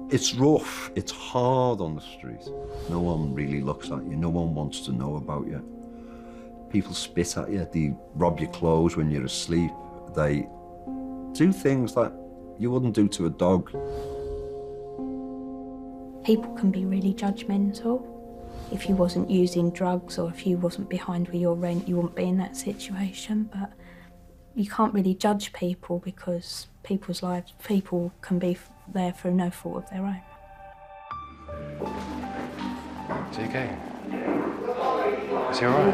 It's rough, it's hard on the street. No one really looks at you, no one wants to know about you. People spit at you, they rob your clothes when you're asleep. They do things that you wouldn't do to a dog. People can be really judgmental. If you wasn't using drugs or if you wasn't behind with your rent, you wouldn't be in that situation. But you can't really judge people because people's lives, people can be there for no fault of their own. Is he okay? Is he alright?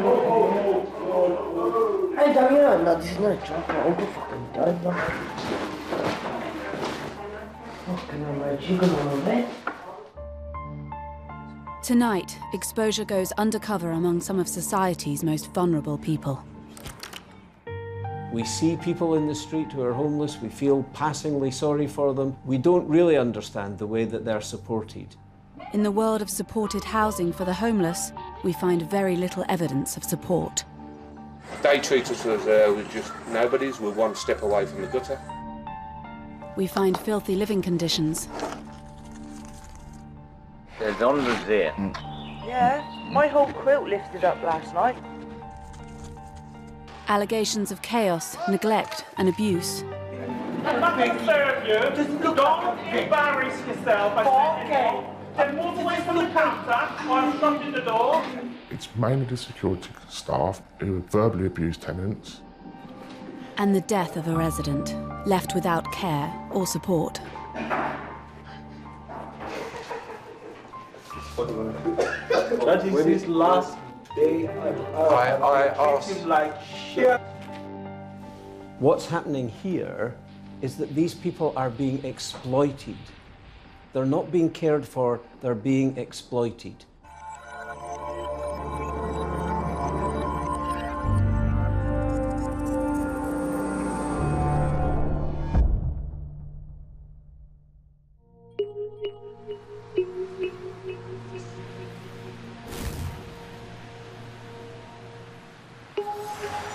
Hey, Daniel, no, this is not a joke. I'm fucking dead, no. Fucking hell, mate, you gonna run away? Tonight, Exposure goes undercover among some of society's most vulnerable people. We see people in the street who are homeless, we feel passingly sorry for them. We don't really understand the way that they're supported. In the world of supported housing for the homeless, we find very little evidence of support. They treat us as we're just nobodies, we're one step away from the gutter. We find filthy living conditions. There's hundreds there. Yeah, my whole quilt lifted up last night. Allegations of chaos, neglect and abuse. Nothing serve you. Don't embarrass yourself by saying then move away from the counter or I'm shutting the door. It's mainly the security staff who verbally abuse tenants. And the death of a resident, left without care or support. That is his last day. I asked him like shit. What's happening here is that these people are being exploited. They're not being cared for, they're being exploited.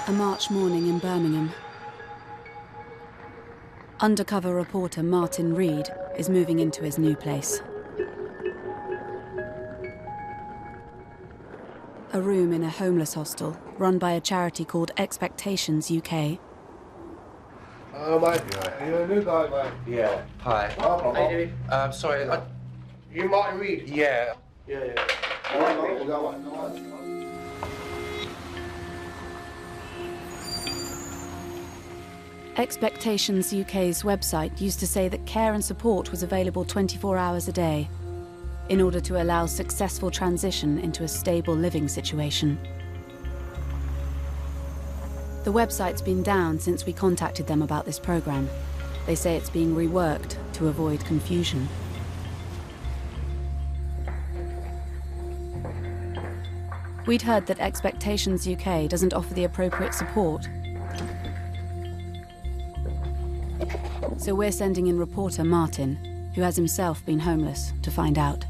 A March morning in Birmingham. Undercover reporter Mhenryread is moving into his new place. A room in a homeless hostel run by a charity called Expectations UK. Mate, you're a new guy, mate. Yeah. Hi. How you doing? Sorry. You Mhenryread? Yeah. Yeah. Expectations UK's website used to say that care and support was available 24 hours a day in order to allow successful transition into a stable living situation. The website's been down since we contacted them about this programme. They say it's being reworked to avoid confusion. We'd heard that Expectations UK doesn't offer the appropriate support. So we're sending in reporter Martin, who has himself been homeless, to find out.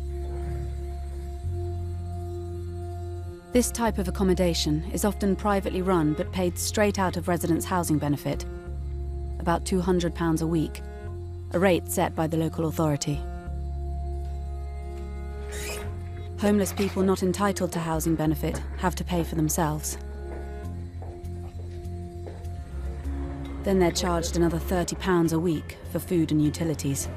This type of accommodation is often privately run but paid straight out of residents' housing benefit, about £200 a week, a rate set by the local authority. Homeless people not entitled to housing benefit have to pay for themselves. Then they're charged another £30 a week for food and utilities.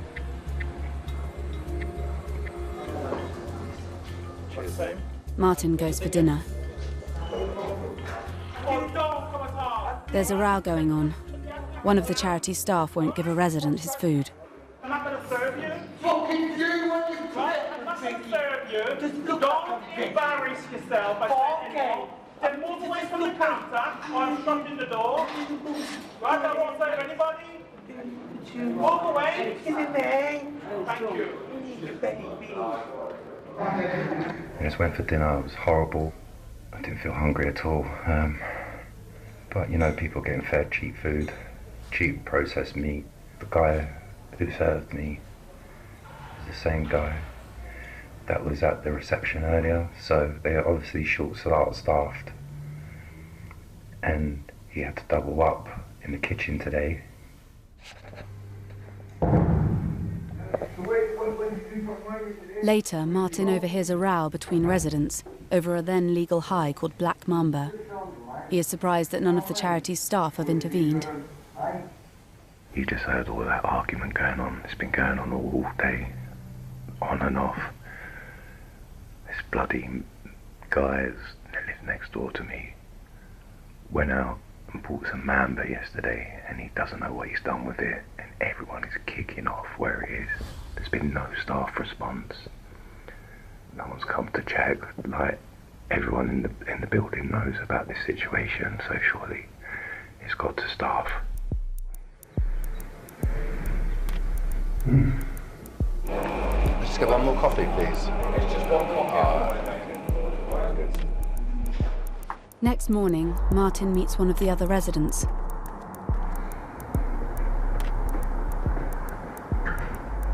Martin goes for dinner. There's a row going on. One of the charity staff won't give a resident his food. I'm not going to serve you. Fucking do what you right? I'm not going to serve you. Don't embarrass yourself by saying then move away from the counter or I'm shutting the door. Right, I won't serve anybody. Walk away. Thank you. I just went for dinner, it was horrible. I didn't feel hungry at all. But you know, people getting fed cheap food, cheap processed meat. The guy who served me is the same guy that was at the reception earlier, so they are obviously short-staffed. And he had to double up in the kitchen today. Later, Martin overhears a row between residents over a then legal high called Black Mamba. He is surprised that none of the charity's staff have intervened. You just heard all that argument going on. It's been going on all day, on and off. This bloody guy that lives next door to me went out and bought some mamba yesterday, and he doesn't know what he's done with it, and everyone is kicking off where it is. There's been no staff response. No one's come to check. Like, everyone in the building knows about this situation, so surely it's got to staff. Just get one more coffee, please. It's just one coffee. Next morning, Martin meets one of the other residents.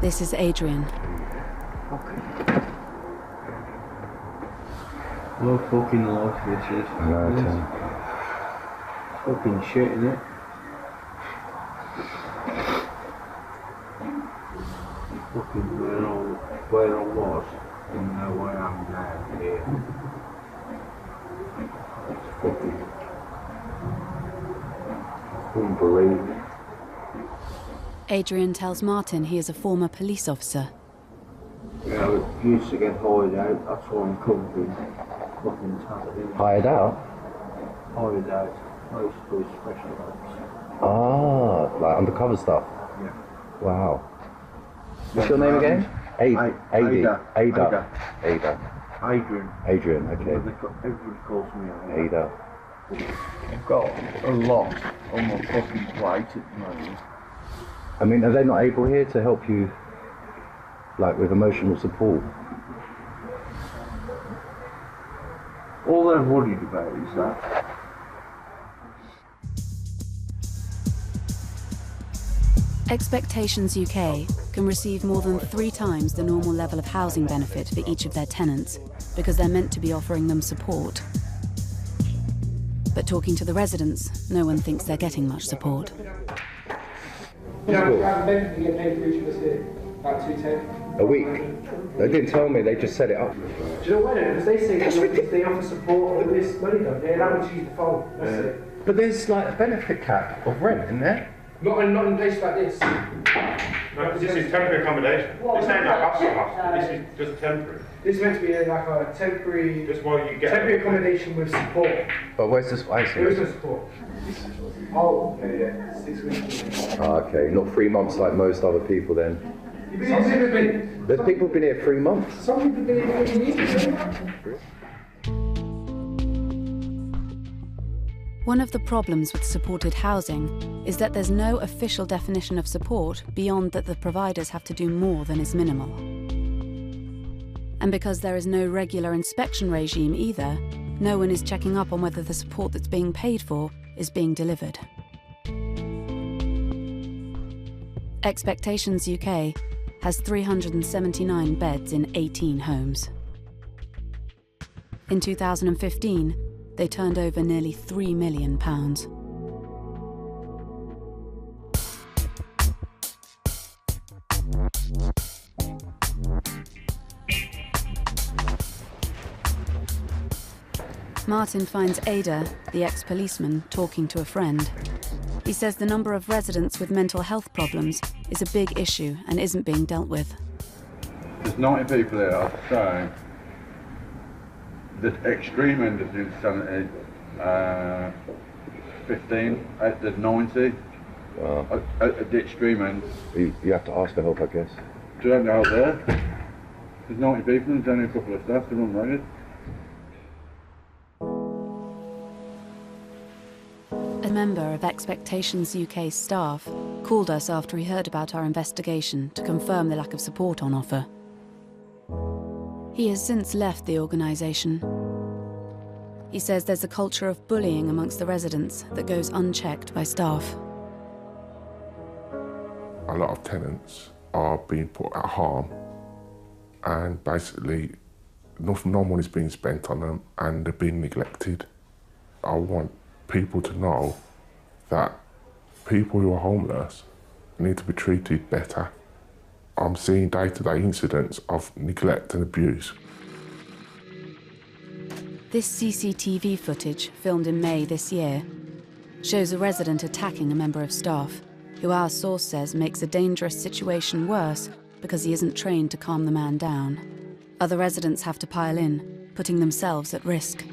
This is Adrian. No fucking life, this is. No, fucking shit, innit? Fucking where I was, and now where I am now, here. It's fucking unbelievable. Adrian tells Martin he is a former police officer. Yeah, I used to get hired out, that's why I'm covering fucking tattered. Hired out? Hired out. I used to do special ops. Ah, like undercover stuff? Yeah. Wow. What's your name again? Ada. Adrian, okay. Everybody calls me Ada. I've got a lot on my fucking plate at the moment. I mean, are they not able here to help you, like, with emotional support? All they're worried about is that. Expectations UK can receive more than 3 times the normal level of housing benefit for each of their tenants because they're meant to be offering them support. But talking to the residents, no one thinks they're getting much support. A week? They didn't tell me, they just set it up. Do you know why? Because they say that they offer support with this money, don't they? And I would use the phone. That's it. But there's like a benefit cap of rent in there. Not in a place like this. No, this is temporary accommodation. This ain't like hostel. This is just temporary. This is meant to be like a temporary. Just while you get temporary accommodation with support. But where's this? I see. There is no support. Oh, okay, yeah. 6 weeks. Ah, okay, not 3 months like most other people then. There's people who've been here 3 months. Some people have been here 3 years. One of the problems with supported housing is that there's no official definition of support beyond that the providers have to do more than is minimal. And because there is no regular inspection regime either, no one is checking up on whether the support that's being paid for is being delivered. Expectations UK has 379 beds in 18 homes. In 2015, they turned over nearly £3 million. Martin finds Ada, the ex-policeman, talking to a friend. He says the number of residents with mental health problems is a big issue and isn't being dealt with. There's 90 people here, I'd say. The extreme end of the insanity, 15, there's 90. Wow. At the extreme end. You have to ask for help, I guess. Do you have out there? There's 90 people and there's only a couple of staff to run ragged. A member of Expectations UK staff called us after he heard about our investigation to confirm the lack of support on offer. He has since left the organisation. He says there's a culture of bullying amongst the residents that goes unchecked by staff. A lot of tenants are being put at harm, and basically no money is being spent on them and they're being neglected. I want people to know that people who are homeless need to be treated better. I'm seeing day-to-day incidents of neglect and abuse. This CCTV footage, filmed in May this year, shows a resident attacking a member of staff, who our source says makes a dangerous situation worse because he isn't trained to calm the man down. Other residents have to pile in, putting themselves at risk.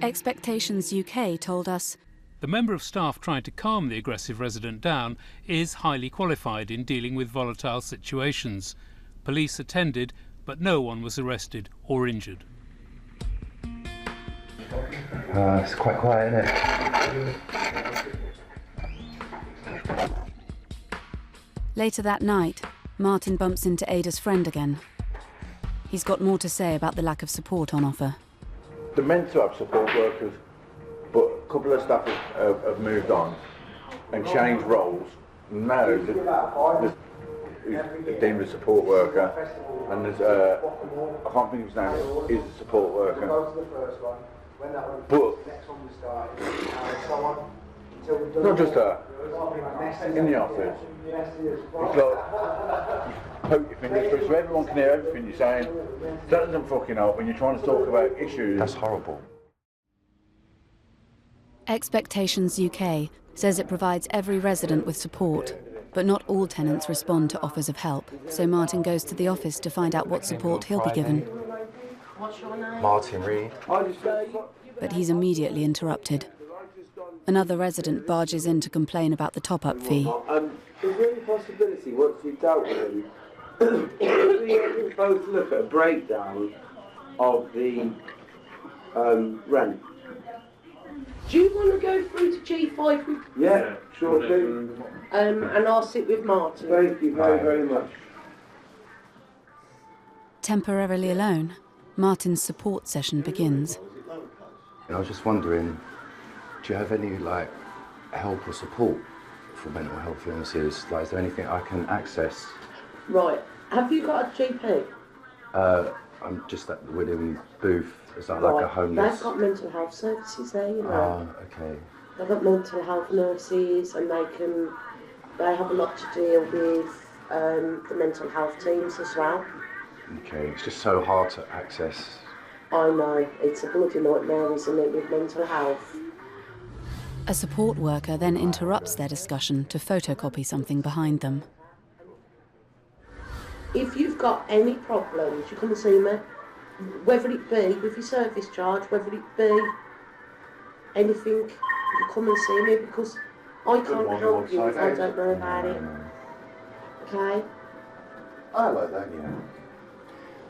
Expectations UK told us the member of staff trying to calm the aggressive resident down is highly qualified in dealing with volatile situations. Police attended, but no one was arrested or injured. It's quite quiet, isn't it? Later that night, Martin bumps into Ada's friend again. He's got more to say about the lack of support on offer. They're meant to have support workers, but a couple of staff have moved on and changed roles. Now there's deemed a support worker, and there's I can't think of his name, is a support worker. But not just her, in the office, it's like poke your fingers through so everyone can hear everything you're saying. That doesn't fucking help when you're trying to talk about issues. That's horrible. Expectations UK says it provides every resident with support, but not all tenants respond to offers of help. So Martin goes to the office to find out what support he'll be given. Mhenryread. But he's immediately interrupted. Another resident barges in to complain about the top-up fee. Is there any possibility, once you've dealt with him, we both look at a breakdown of the rent? Do you want to go through to G5 with... Yeah, sure do. And I'll sit with Martin. Thank you very, very much. Temporarily alone, Martin's support session begins. I was just wondering, do you have any help or support for mental health illnesses? Is there anything I can access? Right. Have you got a GP? I'm just at the William booth. Is that like a homeless? They've got mental health services there, you know. Ah, okay. They've got mental health nurses, and they have a lot to deal with the mental health teams as well. Okay, it's just so hard to access. I know, it's a bloody nightmare, isn't it, with mental health. A support worker then interrupts their discussion to photocopy something behind them. If you've got any problems, you come and see me. Whether it be with your service charge, whether it be anything, you come and see me, because I can't help you if I don't know about it. Okay? I like that, yeah.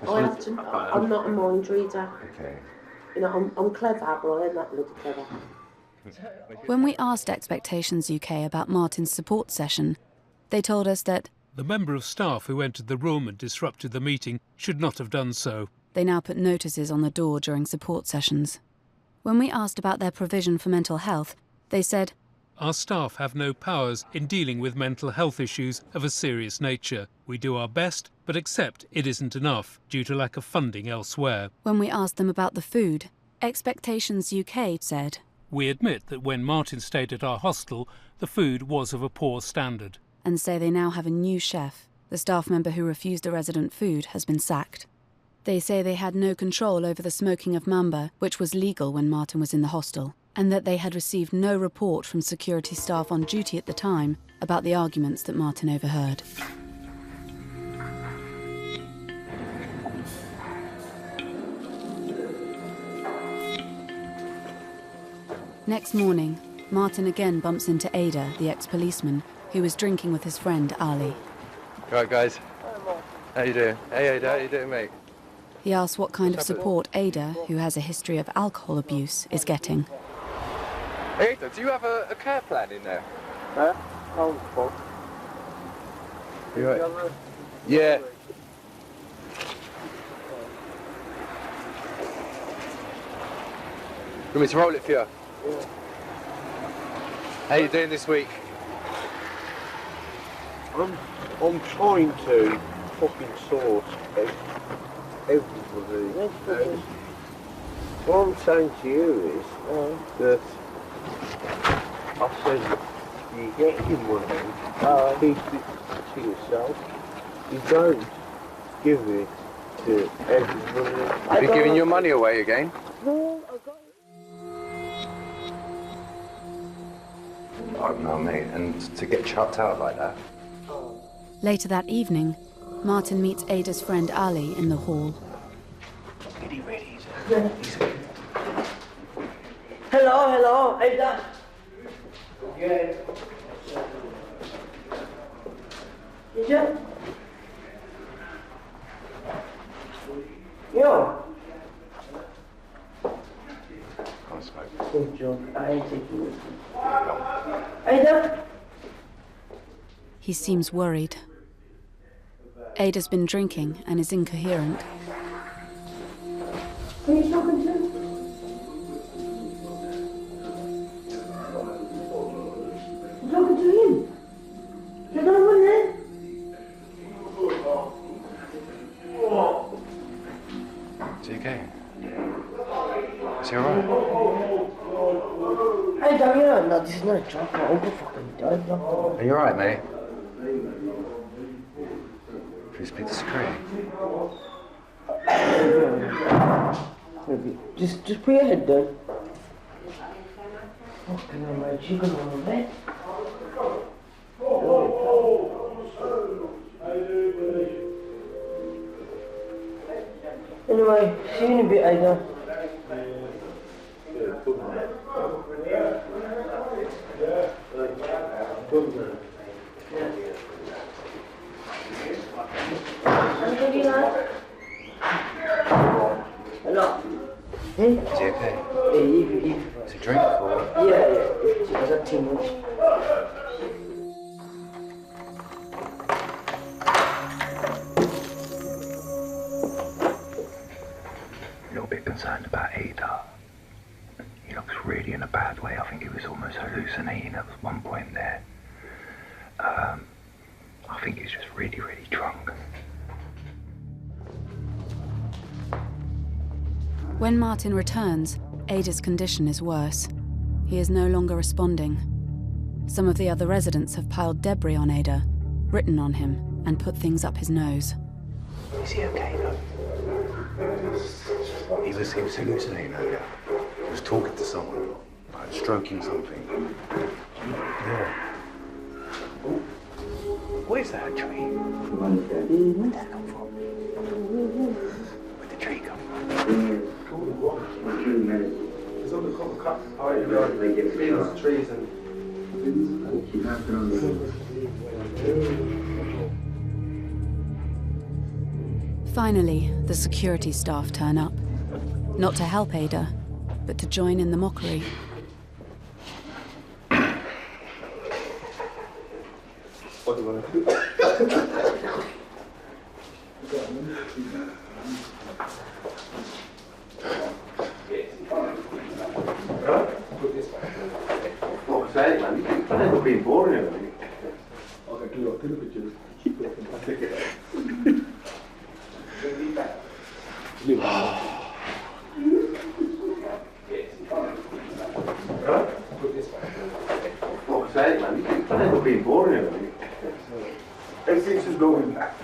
I'm not a mind reader. Okay. You know, I'm clever, but I ain't that bloody clever. When we asked Expectations UK about Martin's support session, they told us that the member of staff who entered the room and disrupted the meeting should not have done so. They now put notices on the door during support sessions. When we asked about their provision for mental health, they said, our staff have no powers in dealing with mental health issues of a serious nature. We do our best, but accept it isn't enough due to lack of funding elsewhere. When we asked them about the food, Expectations UK said, we admit that when Martin stayed at our hostel, the food was of a poor standard. And say they now have a new chef. The staff member who refused the resident food has been sacked. They say they had no control over the smoking of mamba, which was legal when Martin was in the hostel, and that they had received no report from security staff on duty at the time about the arguments that Martin overheard. Next morning, Martin again bumps into Ada, the ex-policeman, who was drinking with his friend Ali. Right, guys. How you doing? Hey, Ada, how you doing, mate? He asks what kind of support Ada, who has a history of alcohol abuse, is getting. Hey, Ada, do you have a care plan in there? You right? Yeah. Want me to roll it for you? Yeah. How you doing this week? I'm trying to fucking sort everybody out. What I'm saying to you is that I said You get your money, keep it to yourself. You don't give it to everybody. You're giving your money away again? No, I got Oh no, mate, and to get chucked out like that. Later that evening, Martin meets Ada's friend Ali in the hall. Get it ready. Hello, Ada. Yeah. Yeah. Yo. Can't smoke. Good job. I ain't taking it. Ada. He seems worried. Ada's been drinking and is incoherent. Who are you talking to? I'm talking to him. There's no one there. Is he okay? Is he alright? Hey, Daniel, no, this is not a joke. My uncle fucking died. Are you alright, mate? Please speak to security. Just put your head down. Fucking hell, mate. She gonna go to bed. Anyway, see you in a bit, Ada. Hello. Hey? Is he okay? Yeah, Is he drink or? yeah. Is that too much? A little bit concerned about Ada. He looks really in a bad way. I think he was almost hallucinating at one point there. I think he's just really, really drunk. When Martin returns, Ada's condition is worse. He is no longer responding. Some of the other residents have piled debris on Ada, written on him, and put things up his nose. Is he okay though? He was hallucinating earlier. He was talking to someone, like stroking something. Yeah. Oh. What is that tree? Where'd that come from? Where'd the tree come from? It's all the cut out of the fields, trees and... Finally, the security staff turn up. Not to help Ada, but to join in the mockery. What do you want to do? Oh, say, man, you can't end up being boring in a minute. Okay, do the pictures. I'll take it. Oh, say, man, you can't end up being boring in a minute. Everything's just going back.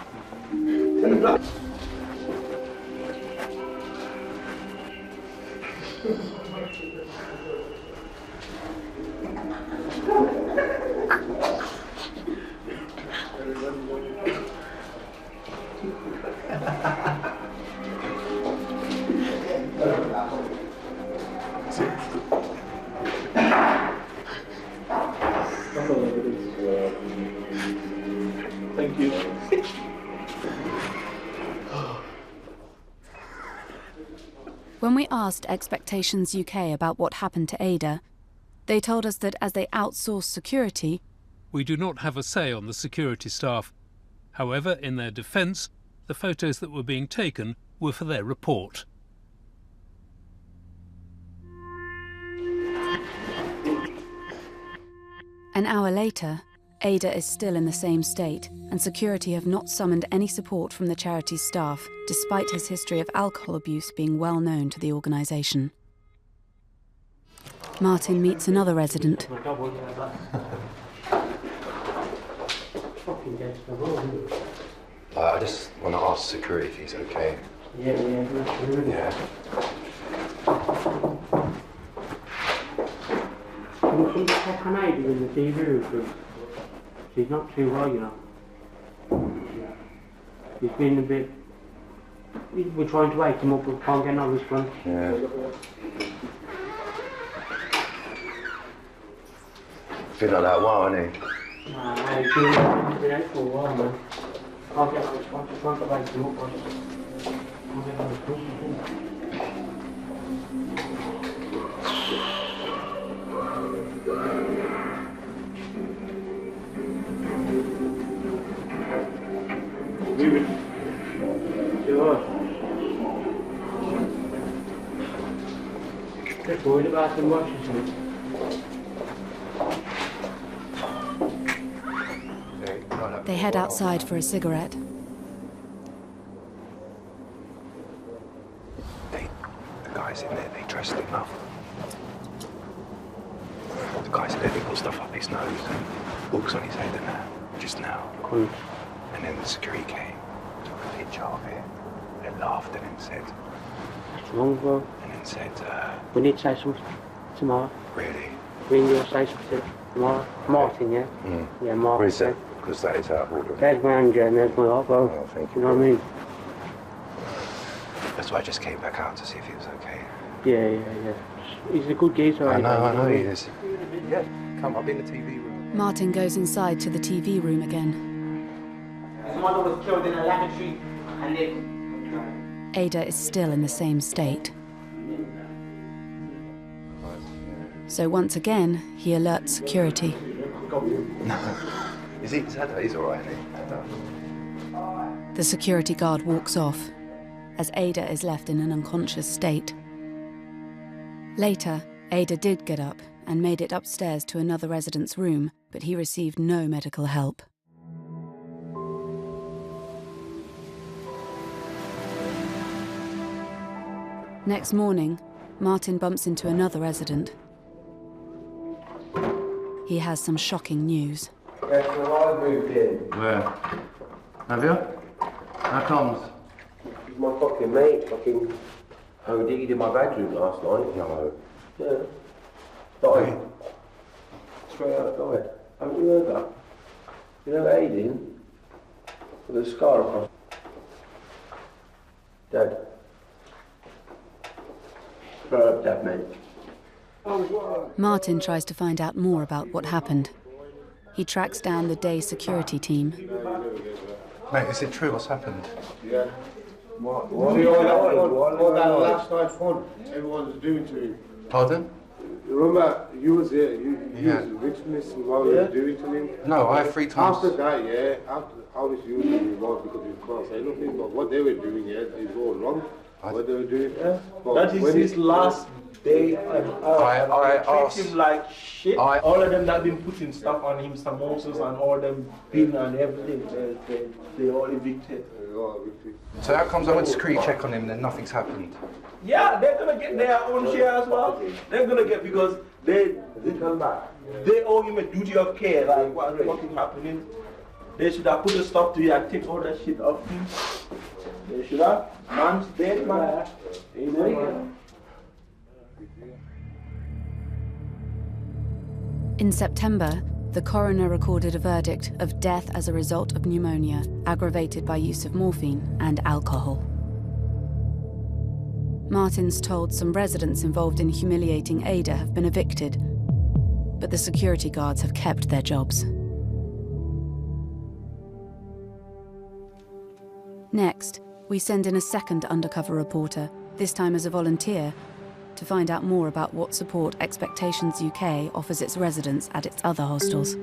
Thank you. When we asked Expectations UK about what happened to Ada, they told us that as they outsource security, we do not have a say on the security staff. However, in their defence, the photos that were being taken were for their report. An hour later, Ada is still in the same state, and security have not summoned any support from the charity's staff, despite his history of alcohol abuse being well known to the organisation. Martin meets another resident. fucking dead stuff, isn't it? I just want to ask security if he's okay. Yeah, absolutely. Yeah. Can you please check on Ada in the TV room, please? She's not too well, you know. He's been a bit... We're trying to wake him up, but can't get no response. Yeah. Been like that a while, hasn't he? Nah, he's been out for a while, man. Can't get no response. We can't get wake him up, man. Can't get no response. Just worried about them watching something. They head outside for a cigarette. The guys in there, they dressed him up. The guys in there, they put stuff up his nose, books on his head and that, just now. Cool. And then the security came, took a picture of it, and laughed and then said... What's wrong, bro? And then said, we need to say something tomorrow. Really? We need to say something tomorrow. Martin, yeah? Mm. Yeah, Martin. Where is that? Because that is out of order. There's my anger and there's my heart, bro. Oh, thank you. You know what I mean? That's why I just came back out to see if he was okay. Yeah. He's a good geezer. I know he is. Yeah, come up in the TV room. Martin goes inside to the TV room again. His mother was killed in a lavatory and then... Ada is still in the same state. So once again, he alerts security. No. Is he? He's all right, isn't he? The security guard walks off, as Ada is left in an unconscious state. Later, Ada did get up and made it upstairs to another resident's room, but he received no medical help. Next morning, Martin bumps into another resident. He has some shocking news. Yes, well, I moved in. Where? Have you? How comes? My fucking mate fucking OD'd in my bedroom last night. No. Yeah. Died. Straight out died. Haven't you heard that? You know Aiden? With a scar across. Dead. Dead, mate. Martin tries to find out more about what happened. He tracks down the day security team. Mate, is it true what's happened? Yeah. What that last night fun everyone's doing to him. Pardon? Remember, you was there, you Yeah. was witnessing what we were doing to him. No, I have 3 times. After that, yeah, after obviously you were involved because you can't say nothing, but what they were doing, yeah, is all wrong. What they were doing. Yeah. That is his last day. I asked treat him like shit. All of them that been putting stuff on him, samosas and all them pin and everything, they all evicted. So how comes I went to security check on him and then nothing's happened? Yeah, they're gonna get their own share as well. They're gonna get because they owe him a duty of care. Like what's fucking happening? They should have put a stop to it and take all that shit off him. They should have. Man's dead, man. Amen. In September, the coroner recorded a verdict of death as a result of pneumonia, aggravated by use of morphine and alcohol. Martin's told some residents involved in humiliating Ada have been evicted, but the security guards have kept their jobs. Next, we send in a second undercover reporter, this time as a volunteer, to find out more about what support Expectations UK offers its residents at its other hostels.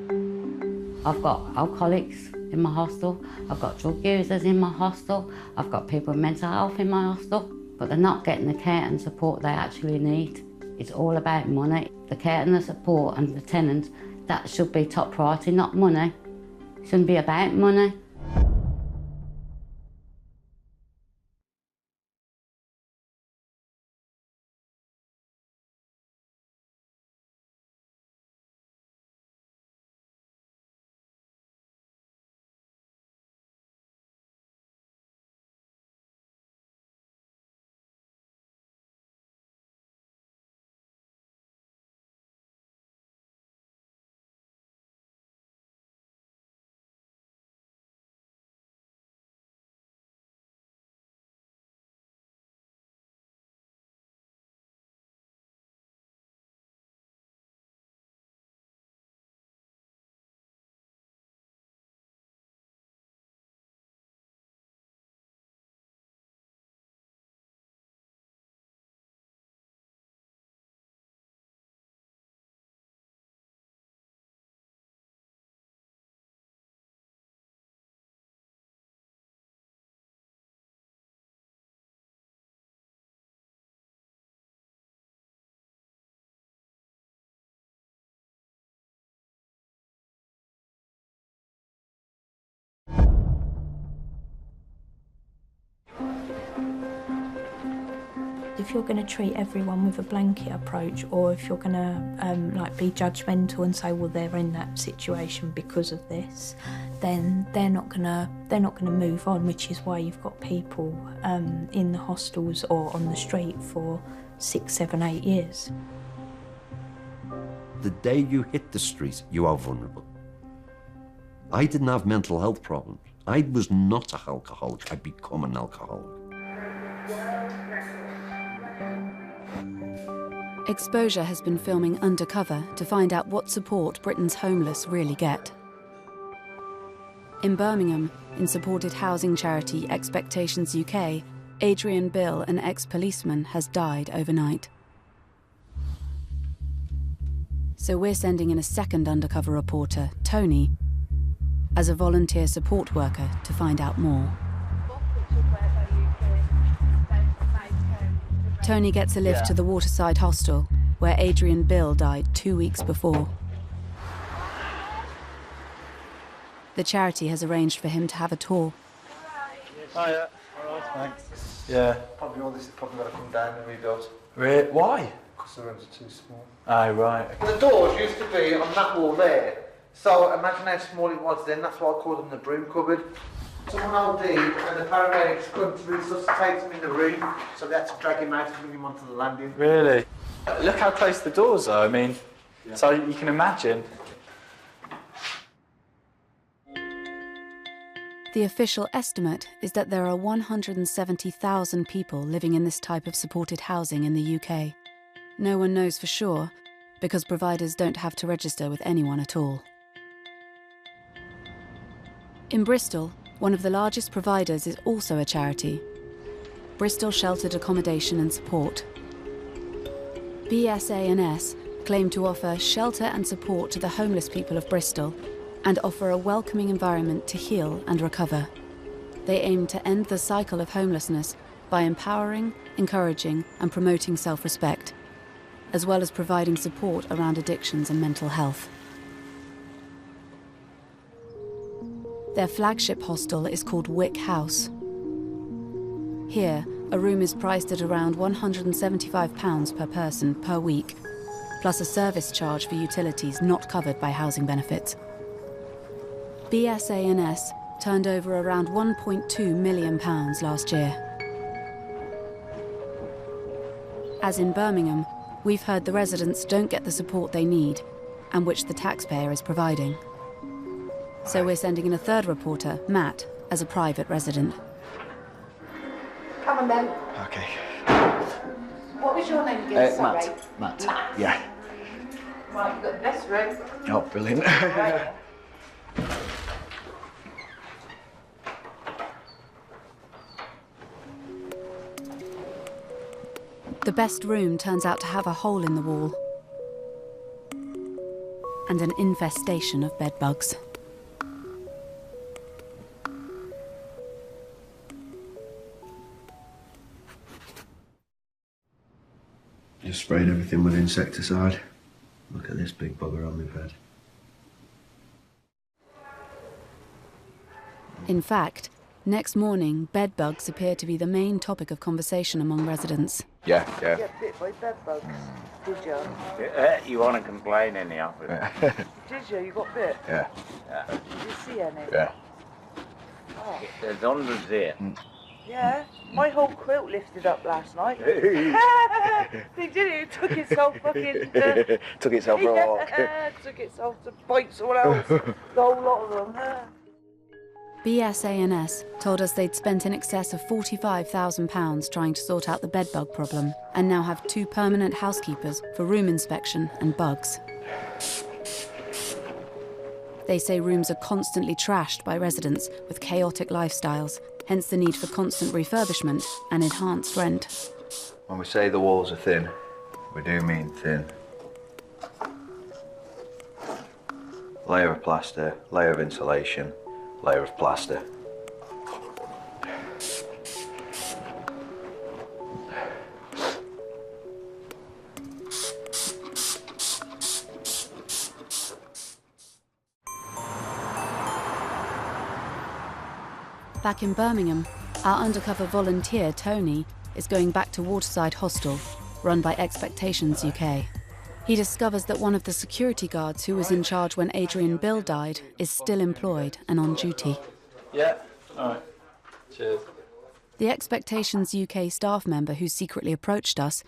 I've got alcoholics in my hostel, I've got drug users in my hostel, I've got people with mental health in my hostel, but they're not getting the care and support they actually need. It's all about money. The care and the support and the tenants, that should be top priority, not money. It shouldn't be about money. If you're going to treat everyone with a blanket approach, or if you're going to like be judgmental and say, well, they're in that situation because of this, then they're not going to move on. Which is why you've got people in the hostels or on the street for 6, 7, 8 years. The day you hit the street, you are vulnerable. I didn't have mental health problems. I was not an alcoholic. I'd become an alcoholic. Exposure has been filming undercover to find out what support Britain's homeless really get. In Birmingham, in supported housing charity Expectations UK, Adrian Bill, an ex-policeman, has died overnight. So we're sending in a second undercover reporter, Tony, as a volunteer support worker to find out more. Tony gets a lift to the Waterside hostel, where Adrian Bill died 2 weeks before. The charity has arranged for him to have a tour. Hiya. All right, thanks. Yeah. Probably all this is probably going to come down and rebuilt. Really? Why? Because the rooms are too small. Oh, right. The doors used to be on that wall there. So imagine how small it was then. That's why I called them the broom cupboard. Someone OD'd and the paramedics couldn't resuscitate him in the room, so they had to drag him out and bring him onto the landing. Really? Look how close the doors are. I mean, so you can imagine. The official estimate is that there are 170,000 people living in this type of supported housing in the UK. No one knows for sure, because providers don't have to register with anyone at all. In Bristol, one of the largest providers is also a charity, Bristol Sheltered Accommodation and Support. BSA&S claim to offer shelter and support to the homeless people of Bristol and offer a welcoming environment to heal and recover. They aim to end the cycle of homelessness by empowering, encouraging and promoting self-respect, as well as providing support around addictions and mental health. Their flagship hostel is called Wick House. Here, a room is priced at around £175 per person per week, plus a service charge for utilities not covered by housing benefits. BSA&S turned over around £1.2 million last year. As in Birmingham, we've heard the residents don't get the support they need, and which the taxpayer is providing. So we're sending in a third reporter, Matt, as a private resident. Come on then. Okay. What was your name again, sorry? Matt. Yeah. Right, you've got the best room. Oh, brilliant. Right. The best room turns out to have a hole in the wall and an infestation of bed bugs. Just sprayed everything with insecticide. Look at this big bugger on my bed. In fact, next morning, bed bugs appear to be the main topic of conversation among residents. Yeah. Did you get bit by bed bugs? Did you? You want to complain in the office? Did you? You got bit? Yeah. Did you see any? Yeah. Oh. There's hundreds here. Yeah, my whole quilt lifted up last night. They did it, it took itself fucking... Took itself for a walk. Took itself to bite someone else. The whole lot of them. BSA&S told us they'd spent in excess of £45,000 trying to sort out the bedbug problem and now have 2 permanent housekeepers for room inspection and bugs. They say rooms are constantly trashed by residents with chaotic lifestyles, hence the need for constant refurbishment and enhanced rent. When we say the walls are thin, we do mean thin. Layer of plaster, layer of insulation, layer of plaster. Back in Birmingham, our undercover volunteer, Tony, is going back to Waterside Hostel, run by Expectations UK. He discovers that one of the security guards who was in charge when Adrian Bill died is still employed and on duty. Yeah, all right. Cheers. The Expectations UK staff member who secretly approached us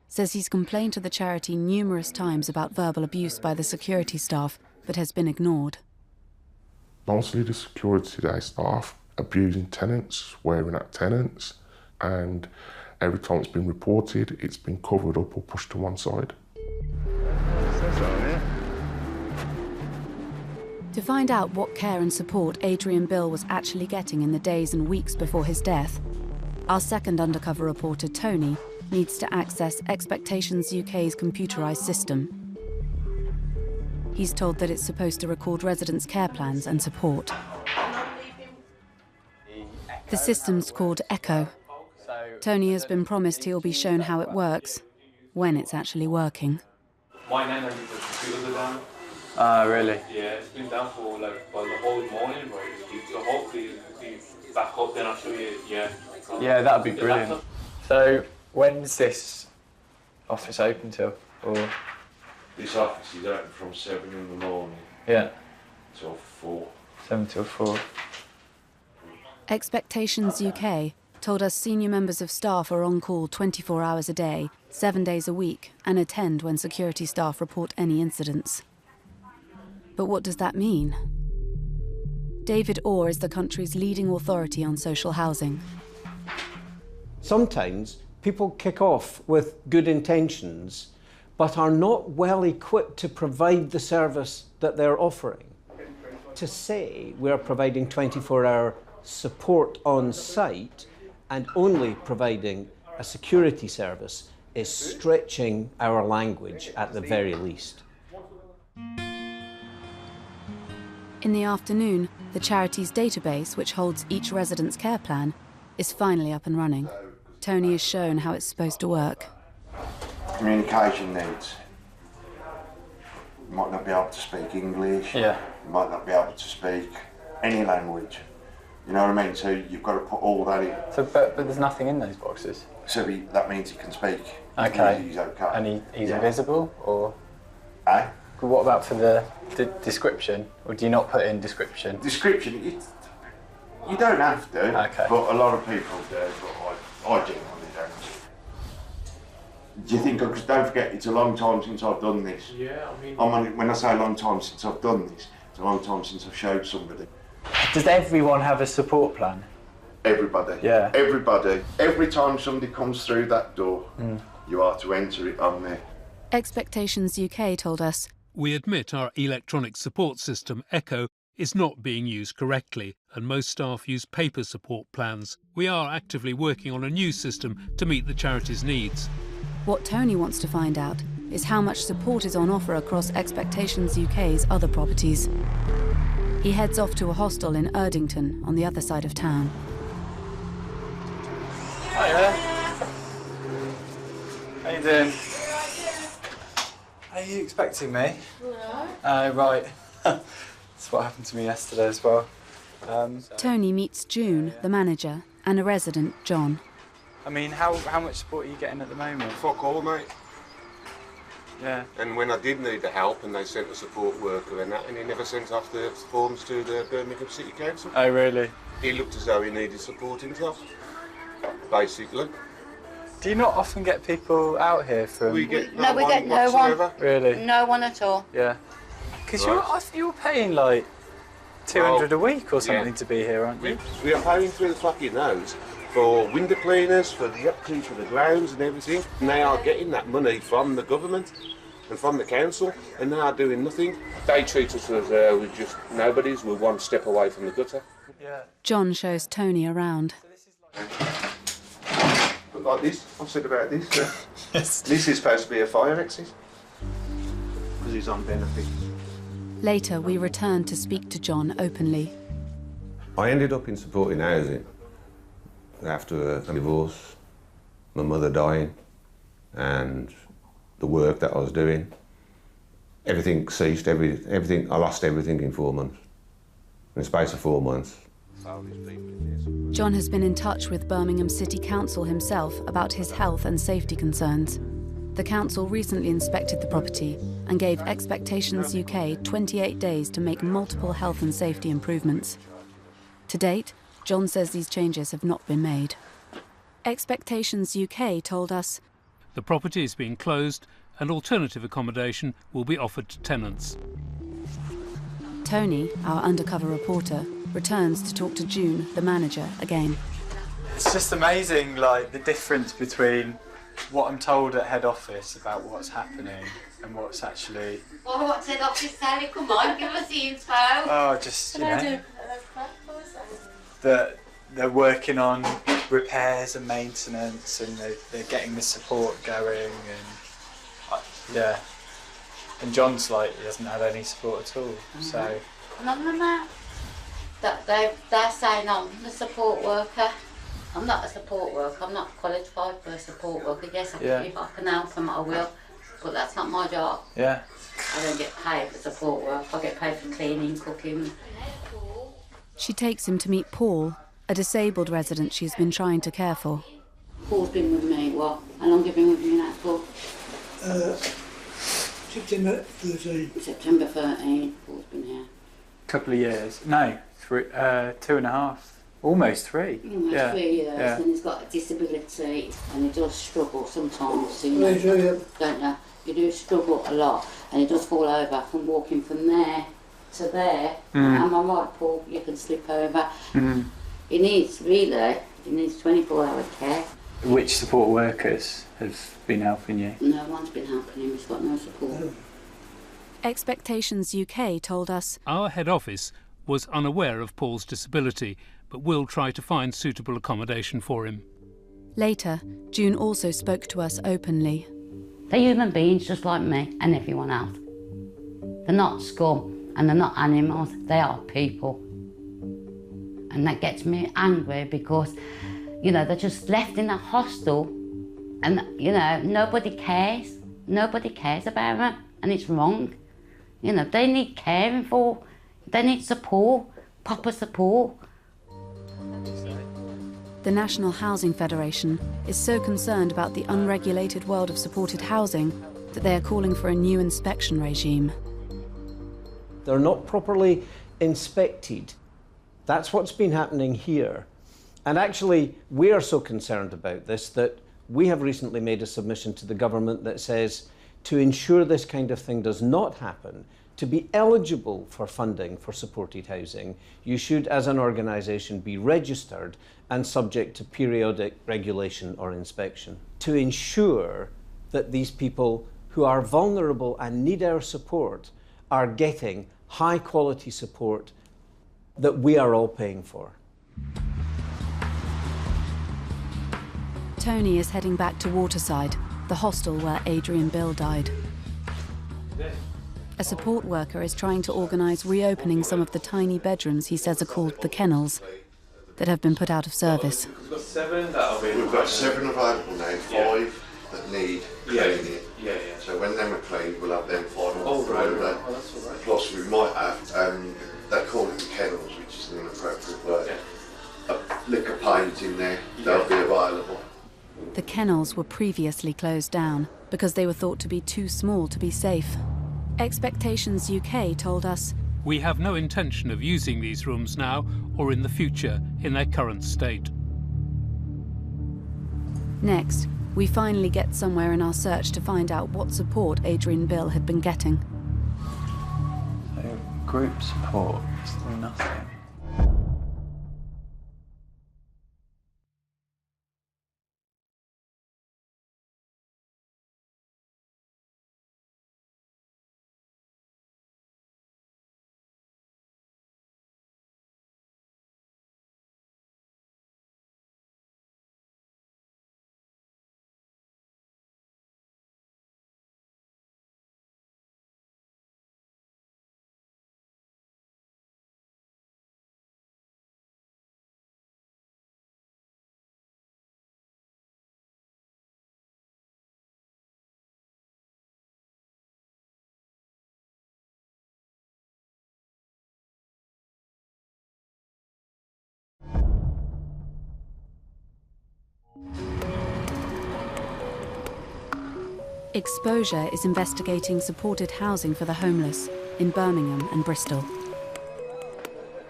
says he's complained to the charity numerous times about verbal abuse by the security staff, but has been ignored. Mostly the security day staff abusing tenants, swearing at tenants, and every time it's been reported, it's been covered up or pushed to one side. To find out what care and support Adrian Bill was actually getting in the days and weeks before his death, our second undercover reporter, Tony, needs to access Expectations UK's computerised system. He's told that it's supposed to record residents' care plans and support. The system's called Echo. Tony has been promised he'll be shown how it works, when it's actually working. My name and the computers are down. Really? Yeah, it's been down for the whole morning, right? So hopefully it's back up, then I'll show you, yeah. Yeah, that'd be brilliant. So, when's this office open till? Or? This office is open from 7 in the morning. Yeah. Till 4. 7 till 4. Expectations UK told us senior members of staff are on call 24 hours a day, 7 days a week, and attend when security staff report any incidents. But what does that mean? David Orr is the country's leading authority on social housing. Sometimes people kick off with good intentions, but are not well equipped to provide the service that they're offering. To say we're providing 24-hour support on site and only providing a security service is stretching our language at the very least. In the afternoon, the charity's database, which holds each resident's care plan, is finally up and running. Tony is shown how it's supposed to work. Communication needs. You might not be able to speak English. Yeah. You might not be able to speak any language. You know what I mean? So you've got to put all that in. So, but there's nothing in those boxes? So that means he can speak. Okay. He's okay. And he's invisible, or? Eh? What about for the description? Or do you not put in description? Description, you don't have to. Okay. But a lot of people do, but I genuinely don't. Do you think, because don't forget, it's a long time since I've done this. Yeah, I mean... when I say a long time since I've done this, it's a long time since I've showed somebody. Does everyone have a support plan? Everybody. Yeah. Everybody. Every time somebody comes through that door, you are to enter it on there. Expectations UK told us, "We admit our electronic support system, Echo, is not being used correctly, and most staff use paper support plans. We are actively working on a new system to meet the charity's needs." What Tony wants to find out is how much support is on offer across Expectations UK's other properties. He heads off to a hostel in Erdington on the other side of town. Hiya. How you doing? Are you expecting me? No. Oh, right. That's what happened to me yesterday as well. Tony meets June, the manager, and a resident, John. I mean, how much support are you getting at the moment? Fuck all, mate. Yeah. And when I did need the help and they sent a support worker and that, and he never sent off the forms to the Birmingham City Council. Oh, really? He looked as though he needed support himself, basically. Do you not often get people out here from... We get no one. Really? No one at all. Yeah. Because you're paying like 200 a week or something to be here, aren't you? We are paying through the fucking nose for window cleaners, for the upkeep for the grounds and everything. And they are getting that money from the government and from the council, and they are doing nothing. They treat us as we're just nobodies. We're one step away from the gutter. Yeah. John shows Tony around. But like this, I've said about this. Yes. This is supposed to be a fire exit because he's on benefit. Later, we return to speak to John openly. I ended up in supporting housing after a divorce, my mother dying, and the work that I was doing. Everything ceased, everything. I lost everything in 4 months. In the space of 4 months, John has been in touch with Birmingham City Council himself about his health and safety concerns. The council recently inspected the property and gave Expectations UK 28 days to make multiple health and safety improvements. To date, John says these changes have not been made. Expectations UK told us the property is being closed and alternative accommodation will be offered to tenants. Tony, our undercover reporter, returns to talk to June, the manager, again. It's just amazing, like, the difference between what I'm told at head office about what's happening and what's actually... Well, what's head office, Sally? Come on, give us the info. Oh, just, you know, that they're working on repairs and maintenance and they're getting the support going and, yeah. And John's like, he hasn't had any support at all, so... None of that. They're saying I'm a support worker. I'm not a support worker, I'm not qualified for a support worker. Yes, if I can help them, I will, but that's not my job. Yeah. I don't get paid for support work, I get paid for cleaning, cooking. She takes him to meet Paul, a disabled resident she's been trying to care for. Paul's been with me, what? How long have you been with me now, Paul? September 13. September 13, Paul's been here. Couple of years. No, 2.5. Almost 3. Almost 3 years, and he's got a disability and he does struggle sometimes, you know, don't you? You do struggle a lot and he does fall over from walking from there to there. Am I right, Paul? You can slip over. He needs 24-hour care. Which support workers have been helping you? No one's been helping him, he's got no support. Expectations UK told us our head office was unaware of Paul's disability, but will try to find suitable accommodation for him. Later, June also spoke to us openly. They're human beings just like me and everyone else. They're not scum and they're not animals, they are people. And that gets me angry because, you know, they're just left in a hostel and, you know, nobody cares. Nobody cares about them and it's wrong. You know, they need caring for, they need support, proper support. The National Housing Federation is so concerned about the unregulated world of supported housing that they are calling for a new inspection regime. They're not properly inspected. That's what's been happening here. And actually, we are so concerned about this that we have recently made a submission to the government that says to ensure this kind of thing does not happen, to be eligible for funding for supported housing, you should, as an organisation, be registered and subject to periodic regulation or inspection. To ensure that these people who are vulnerable and need our support are getting high quality support that we are all paying for. Tony is heading back to Waterside, the hostel where Adrian Bill died. A support worker is trying to organise reopening some of the tiny bedrooms he says are called the kennels, that have been put out of service. We've got 7 that'll be... We've got 7 available now, 5 that need cleaning. Yeah. So when them are cleaned, we'll have them 5 on Oh, right. Friday. That's all right. Plus we might have, they call it the kennels, which is an inappropriate word, a liquor page in there, they'll be available. The kennels were previously closed down because they were thought to be too small to be safe. Expectations UK told us, we have no intention of using these rooms now or in the future in their current state. Next, we finally get somewhere in our search to find out what support Adrian Bill had been getting. Group support is nothing. Exposure is investigating supported housing for the homeless in Birmingham and Bristol.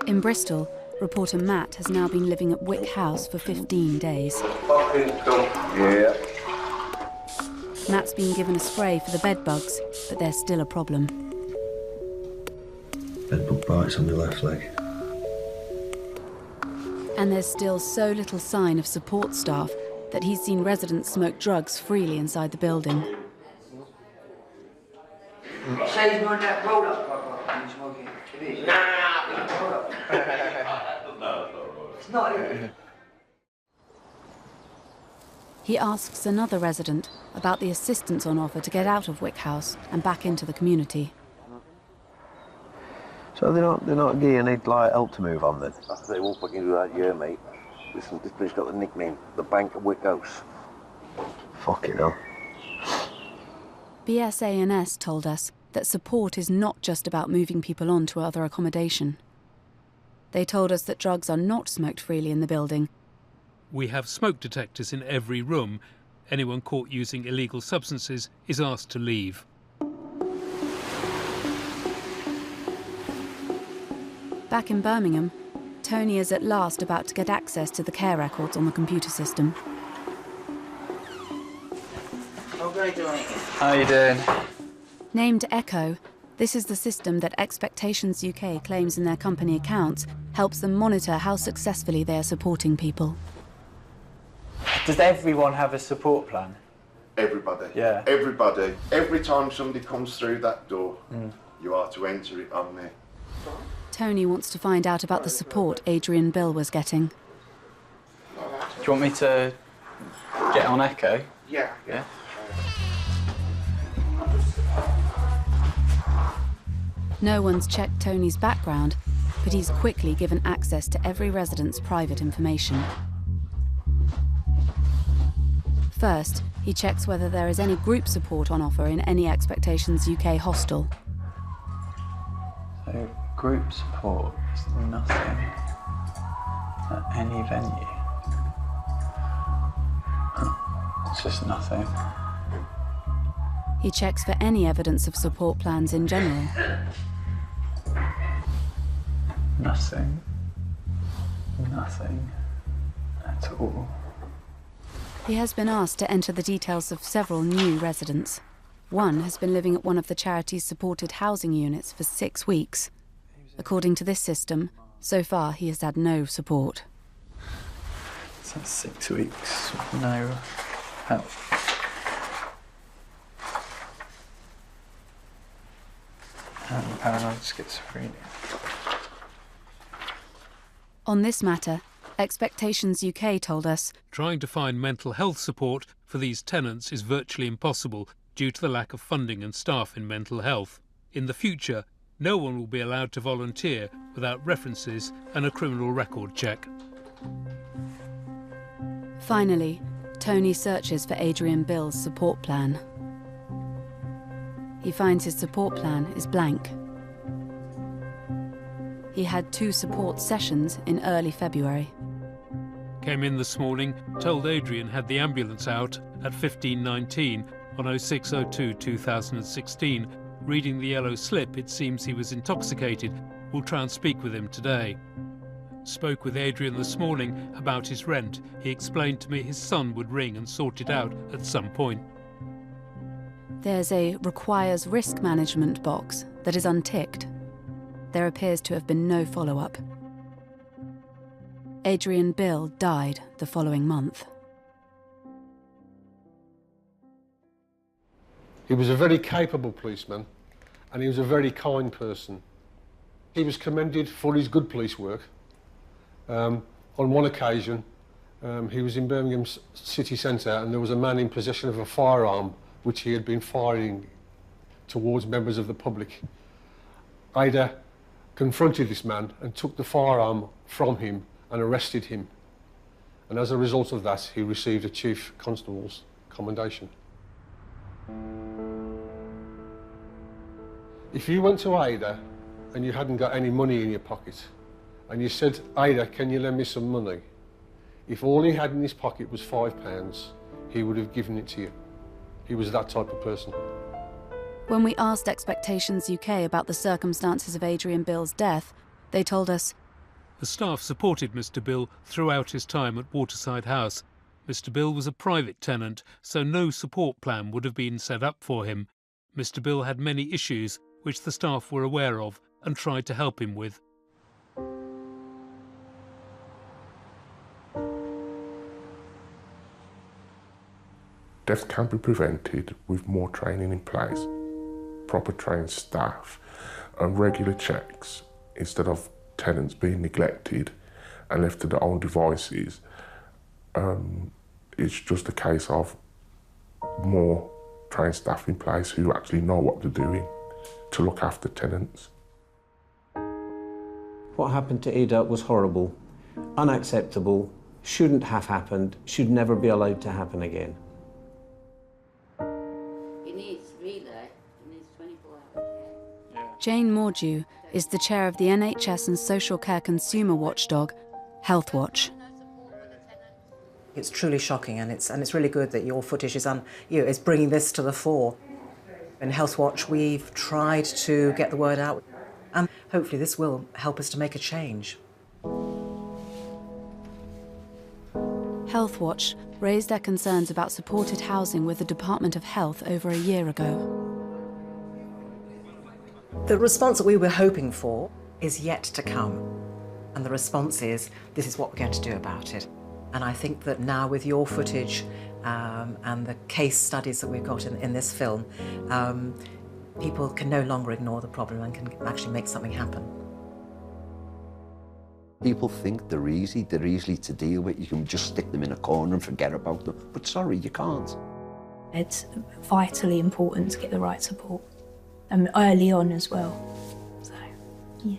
In Bristol, reporter Matt has now been living at Wick House for 15 days. Yeah. Matt's been given a spray for the bed bugs, but they're still a problem. Bedbug bites on my left leg. And there's still so little sign of support staff that he's seen residents smoke drugs freely inside the building. Says more that roll up when you smoking. It is. Nah, roll up. It's not it. He asks another resident about the assistance on offer to get out of Wick House and back into the community. So they're not giving any like help to move on then? They won't fucking do that, yeah, mate. Listen, this place got the nickname, the Bank of Wick House. Fucking hell. BSANS told us that support is not just about moving people on to other accommodation. They told us that drugs are not smoked freely in the building. We have smoke detectors in every room. Anyone caught using illegal substances is asked to leave. Back in Birmingham, Tony is at last about to get access to the care records on the computer system. How are you doing? Named Echo, this is the system that Expectations UK claims in their company accounts helps them monitor how successfully they are supporting people. Does everyone have a support plan? Everybody. Yeah. Everybody. Every time somebody comes through that door, you are to enter it on there. Tony wants to find out about the support Adrian Bill was getting. Do you want me to get on Echo? Yeah. Yeah. No one's checked Tony's background, but he's quickly given access to every resident's private information. First, he checks whether there is any group support on offer in any Expectations UK hostel. So, group support is nothing at any venue. It's just nothing. He checks for any evidence of support plans in general. Nothing. Nothing at all. He has been asked to enter the details of several new residents. One has been living at one of the charity's supported housing units for 6 weeks. According to this system, so far he has had no support. So that's 6 weeks, no help. And paranoid schizophrenia. On this matter, Expectations UK told us trying to find mental health support for these tenants is virtually impossible due to the lack of funding and staff in mental health. In the future, no one will be allowed to volunteer without references and a criminal record check. Finally, Tony searches for Adrian Bill's support plan. He finds his support plan is blank. He had 2 support sessions in early February. Came in this morning, told Adrian had the ambulance out at 15:19 on 06/02/2016. Reading the yellow slip, it seems he was intoxicated. We'll try and speak with him today. Spoke with Adrian this morning about his rent. He explained to me his son would ring and sort it out at some point. There's a requires risk management box that is unticked. There appears to have been no follow-up. Adrian Bill died the following month. He was a very capable policeman and he was a very kind person. He was commended for his good police work. On one occasion, he was in Birmingham city centre and there was a man in possession of a firearm which he had been firing towards members of the public. Ada confronted this man and took the firearm from him and arrested him. And as a result of that, he received a Chief Constable's commendation. If you went to Ada and you hadn't got any money in your pocket, and you said, Ada, can you lend me some money? If all he had in his pocket was £5, he would have given it to you. He was that type of person. When we asked Expectations UK about the circumstances of Adrian Bill's death, they told us, The staff supported Mr Bill throughout his time at Waterside House. Mr Bill was a private tenant, so no support plan would have been set up for him. Mr Bill had many issues which the staff were aware of and tried to help him with. Deaths can be prevented with more training in place, proper trained staff and regular checks instead of tenants being neglected and left to their own devices. It's just a case of more trained staff in place who actually know what they're doing to look after tenants. What happened to Ada was horrible, unacceptable, shouldn't have happened, should never be allowed to happen again. Jane Mordew is the chair of the NHS and social care consumer watchdog, Health Watch. It's truly shocking, and it's really good that your footage is bringing this to the fore. In Health Watch, we've tried to get the word out, and hopefully this will help us to make a change. Health Watch raised their concerns about supported housing with the Department of Health over a year ago. The response that we were hoping for is yet to come, and the response is, this is what we're going to do about it. And I think that now with your footage and the case studies that we've got in this film, people can no longer ignore the problem and can actually make something happen. People think they're easily to deal with. You can just stick them in a corner and forget about them. But sorry, you can't. It's vitally important to get the right support, early on as well. So, yeah.